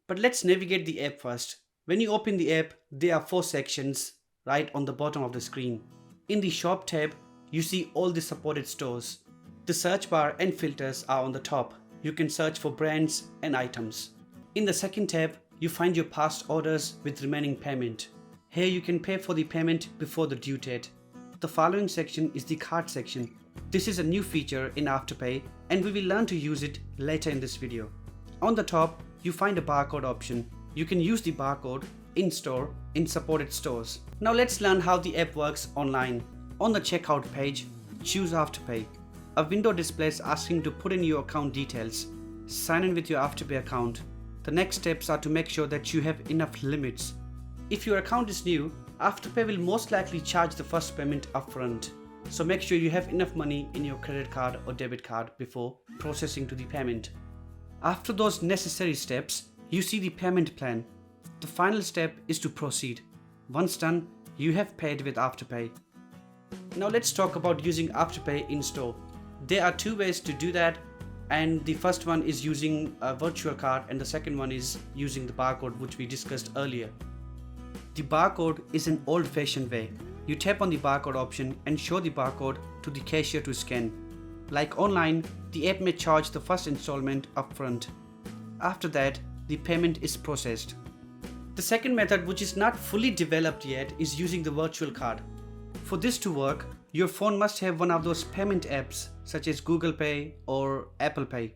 But let's navigate the app first. When you open the app, there are 4 sections right on the bottom of the screen. In the shop tab, you see all the supported stores. The search bar and filters are on the top. You can search for brands and items. In the second tab, you find your past orders with remaining payment. Here you can pay for the payment before the due date. The following section is the cart section. This is a new feature in Afterpay and we will learn to use it later in this video. On the top, you find a barcode option. You can use the barcode in store in supported stores. Now let's learn how the app works online. On the checkout page, choose Afterpay. A window displays asking to put in your account details. Sign in with your Afterpay account. The next steps are to make sure that you have enough limits. If your account is new, Afterpay will most likely charge the first payment upfront. So make sure you have enough money in your credit card or debit card before processing to the payment. After those necessary steps, you see the payment plan. The final step is to proceed. Once done, you have paid with Afterpay. Now let's talk about using Afterpay in store. There are 2 ways to do that, and the first one is using a virtual card and the second one is using the barcode, which we discussed earlier. The barcode is an old-fashioned way. You tap on the barcode option and show the barcode to the cashier to scan. Like online, the app may charge the first installment upfront. After that, the payment is processed. The second method, which is not fully developed yet, is using the virtual card. For this to work, your phone must have one of those payment apps such as Google Pay or Apple Pay.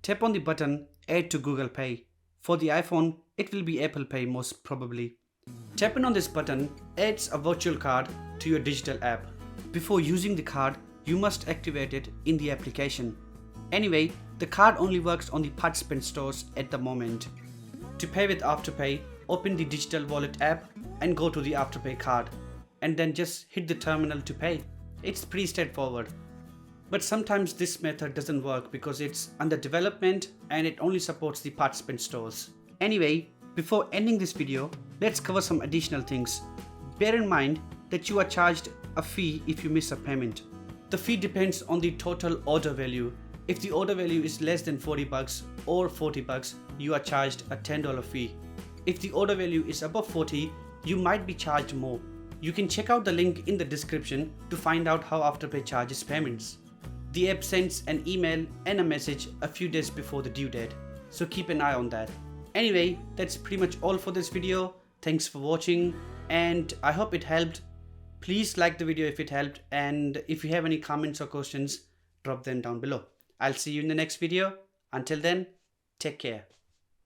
Tap on the button Add to Google Pay. For the iPhone, it will be Apple Pay most probably. Tapping on this button adds a virtual card to your digital app. Before using the card, you must activate it in the application. Anyway, the card only works on the participant stores at the moment. To pay with Afterpay, open the digital wallet app and go to the Afterpay card, and then just hit the terminal to pay. It's pretty straightforward. But sometimes this method doesn't work because it's under development and it only supports the participant stores. Anyway, before ending this video, let's cover some additional things. Bear in mind that you are charged a fee if you miss a payment. The fee depends on the total order value. If the order value is less than $40 or $40, you are charged a $10 fee. If the order value is above 40, you might be charged more. You can check out the link in the description to find out how Afterpay charges payments. The app sends an email and a message a few days before the due date, so keep an eye on that. Anyway, that's pretty much all for this video. Thanks for watching and I hope it helped. Please like the video if it helped, and if you have any comments or questions, drop them down below. I'll see you in the next video. Until then, take care.